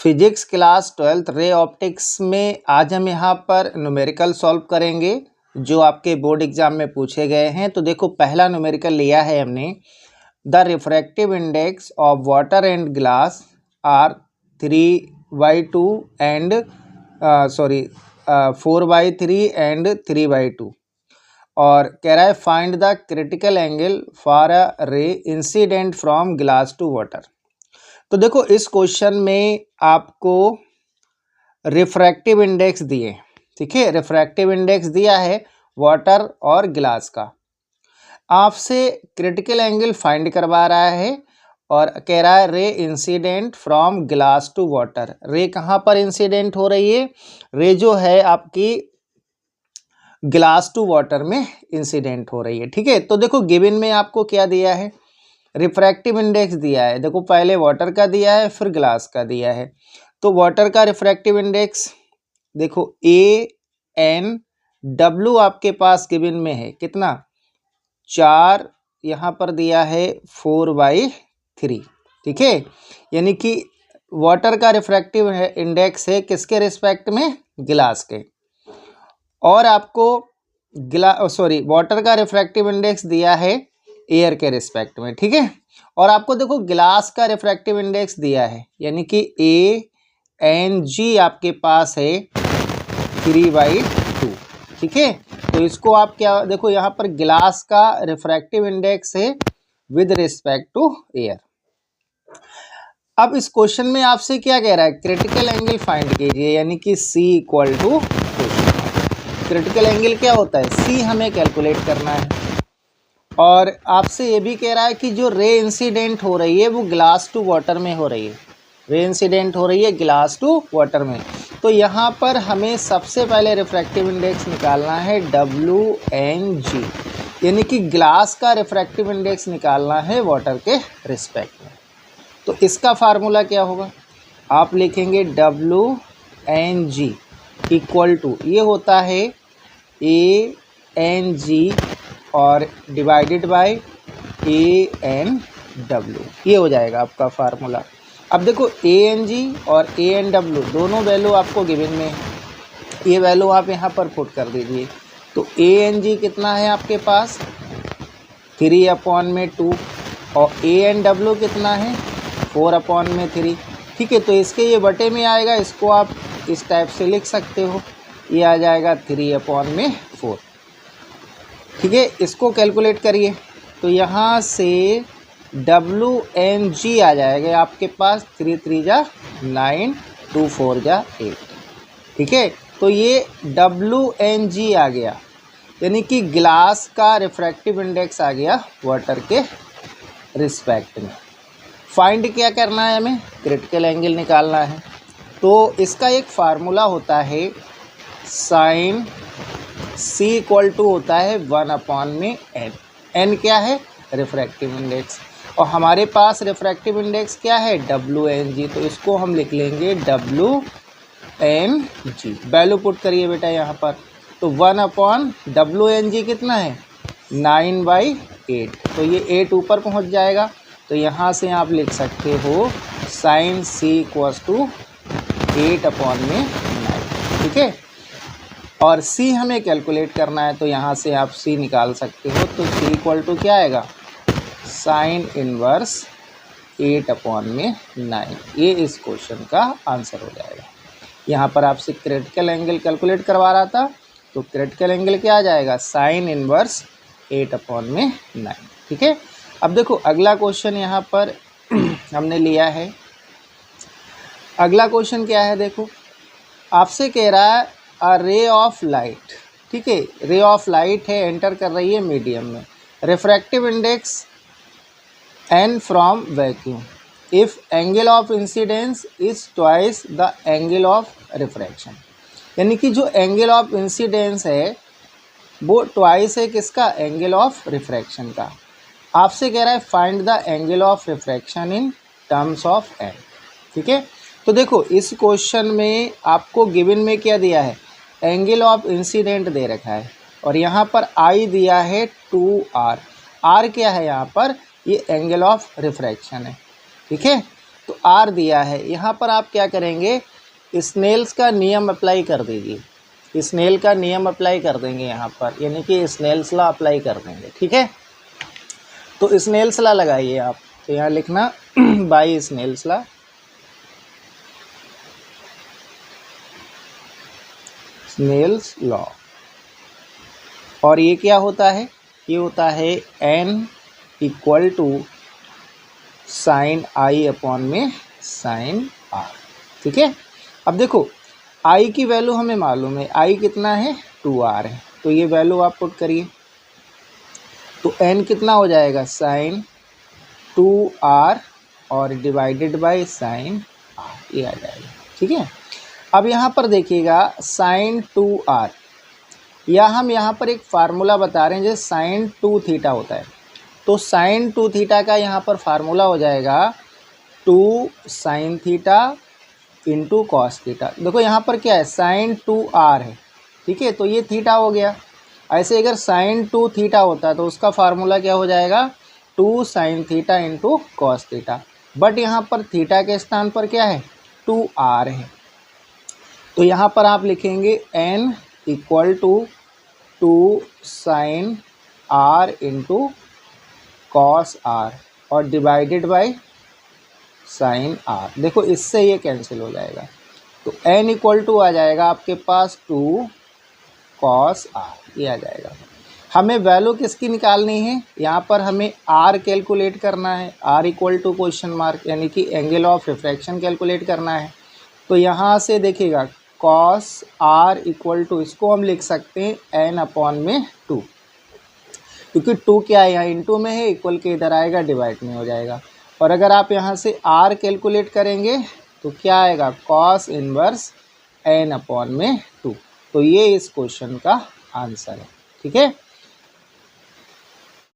Physics class 12th ray optics में आज हम यहाँ पर न्यूमेरिकल सॉल्व करेंगे जो आपके बोर्ड एग्जाम में पूछे गए हैं। तो देखो पहला न्यूमेरिकल लिया है हमने, the refractive index of water and glass are 3/2 and 4/3 and 3/2 और कह रहा है find the critical angle for a ray incident from glass to water. तो देखो इस क्वेश्चन में आपको रिफ्रैक्टिव इंडेक्स दिए, ठीक है, रिफ्रैक्टिव इंडेक्स दिया है वाटर और ग्लास का, आपसे क्रिटिकल एंगल फाइंड करवा रहा है और कह रहा है ray incident from glass to water. Ray कहाँ पर इंसिडेंट हो रही है? रे जो है आपकी ग्लास टू वाटर में इंसिडेंट हो रही है, ठीक है। तो देखो गिवन में आपको क्या दिया है, रिफ्रैक्टिव इंडेक्स दिया है। देखो पहले वाटर का दिया है फिर ग्लास का दिया है। तो वाटर का रिफ्रैक्टिव इंडेक्स देखो ANW आपके पास गिवन में है कितना, 4, यहाँ पर दिया है 4/3, ठीक है। यानी कि वाटर का रिफ्रैक्टिव इंडेक्स है किसके रिस्पेक्ट में, ग्लास के। और आपको वाटर का रिफ्रैक्टिव इंडेक्स दिया है एयर के रिस्पेक्ट में, ठीक है। और आपको देखो ग्लास का रिफ्रैक्टिव इंडेक्स दिया है यानी कि ANG आपके पास है 3/2, ठीक है। तो इसको आप क्या देखो, यहाँ पर ग्लास का रिफ्रैक्टिव इंडेक्स है विद रिस्पेक्ट टू एयर। अब इस क्वेश्चन में आपसे क्या कह रहा है, क्रिटिकल एंगल फाइंड कीजिए, यानी कि C = क्रिटिकल एंगल क्या होता है, C हमें कैलकुलेट करना है। और आपसे ये भी कह रहा है कि जो रे इंसिडेंट हो रही है वो ग्लास टू वाटर में हो रही है, रे इंसिडेंट हो रही है ग्लास टू वाटर में। तो यहाँ पर हमें सबसे पहले रिफ्रैक्टिव इंडेक्स निकालना है WNG, यानी कि ग्लास का रिफ्रैक्टिव इंडेक्स निकालना है वाटर के रिस्पेक्ट में। तो इसका फार्मूला क्या होगा, आप लिखेंगे WNG = ये होता है ANG और डिवाइडेड बाय ANW, ये हो जाएगा आपका फार्मूला। अब देखो ANG और ANW दोनों वैल्यू आपको गिवन में है, ये वैल्यू आप यहाँ पर पुट कर दीजिए। तो ANG कितना है आपके पास 3/2 और ANW कितना है 4/3, ठीक है। तो इसके ये बटे में आएगा, इसको आप इस टाइप से लिख सकते हो, ये आ जाएगा 3/4, ठीक है। इसको कैलकुलेट करिए तो यहाँ से WNG आ जाएगा आपके पास 3 3 जा 9, 2 4 जा 8, ठीक है। तो ये WNG आ गया, यानी कि ग्लास का रिफ्रैक्टिव इंडेक्स आ गया वाटर के रिस्पेक्ट में। फाइंड क्या करना है हमें, क्रिटिकल एंगल निकालना है। तो इसका एक फार्मूला होता है साइन C = होता है 1/n। n क्या है, रिफ्रैक्टिव इंडेक्स, और हमारे पास रिफ्रैक्टिव इंडेक्स क्या है WNG, तो इसको हम लिख लेंगे WNG। वैल्यू पुट करिए बेटा यहाँ पर, तो 1/WNG कितना है 9/8, तो ये 8 ऊपर पहुँच जाएगा। तो यहाँ से आप लिख सकते हो साइन C = 8/9, ठीक है। और C हमें कैलकुलेट करना है, तो यहाँ से आप C निकाल सकते हो। तो C = क्या आएगा, साइन इनवर्स 8/9, ये इस क्वेश्चन का आंसर हो जाएगा। यहाँ पर आपसे क्रिटिकल एंगल कैलकुलेट करवा रहा था, तो क्रिटिकल एंगल क्या आ जाएगा, साइन इनवर्स 8/9, ठीक है। अब देखो अगला क्वेश्चन यहाँ पर हमने लिया है। अगला क्वेश्चन क्या है, देखो आपसे कह रहा है अ रे ऑफ लाइट, ठीक है, रे ऑफ लाइट है, एंटर कर रही है मीडियम में, refractive index n from vacuum if angle of incidence is twice the angle of refraction. यानी कि जो एंगल ऑफ इंसिडेंस है वो ट्वाइस है किसका, एंगल ऑफ रिफ्रैक्शन का। आपसे कह रहा है find the angle of refraction in terms of n, ठीक है। तो देखो इस क्वेश्चन में आपको गिवन में क्या दिया है, एंगल ऑफ इंसिडेंट दे रखा है और यहाँ पर I दिया है 2R। R क्या है यहाँ पर, ये एंगल ऑफ रिफ्रैक्शन है, ठीक है। तो आर दिया है, यहाँ पर आप क्या करेंगे, स्नेल्स का नियम अप्लाई कर दीजिए, स्नेल का नियम अप्लाई कर देंगे यहाँ पर, यानी कि स्नेल्स लॉ अप्लाई कर देंगे। ठीक है, तो स्नेल्स लॉ लगाइए आप, तो यहाँ लिखना by Snell's law, Snell's law. और ये क्या होता है, ये होता है n equal to sine i upon में साइन आर। ठीक है, अब देखो i की वैल्यू हमें मालूम है, i कितना है 2r है, तो ये वैल्यू आप पुट करिए, तो n कितना हो जाएगा साइन 2r और डिवाइडेड बाय साइन r, ये आ जाएगा। ठीक है, अब यहाँ पर देखिएगा साइन 2r, या हम यहाँ पर एक फार्मूला बता रहे हैं जैसे साइन 2 थीटा होता है, तो साइन 2 थीटा का यहाँ पर फार्मूला हो जाएगा 2 sine theta into cos theta. देखो यहाँ पर क्या है, साइन 2r है, ठीक है, तो ये थीटा हो गया। ऐसे अगर साइन 2 थीटा होता तो उसका फार्मूला क्या हो जाएगा, 2 sine theta into cos theta, but यहाँ पर थीटा के स्थान पर क्या है 2r है, तो यहाँ पर आप लिखेंगे n equal to 2 sine r into cos r और डिवाइडेड बाय साइन r। देखो इससे ये कैंसिल हो जाएगा, तो n इक्वल टू आ जाएगा आपके पास 2 कॉस r, ये आ जाएगा। हमें वैल्यू किसकी निकालनी है, यहाँ पर हमें r कैलकुलेट करना है, r equal to question mark, यानी कि एंगल ऑफ रिफ्रैक्शन कैलकुलेट करना है। तो यहाँ से देखिएगा कॉस r इक्वल टू, इसको हम लिख सकते हैं n अपॉन में 2, क्योंकि 2 क्या है यहाँ इंटू में है, इक्वल के इधर आएगा डिवाइड में हो जाएगा। और अगर आप यहाँ से r कैलकुलेट करेंगे तो क्या आएगा, कॉस इनवर्स n अपॉन में 2। तो ये इस क्वेश्चन का आंसर है। ठीक है।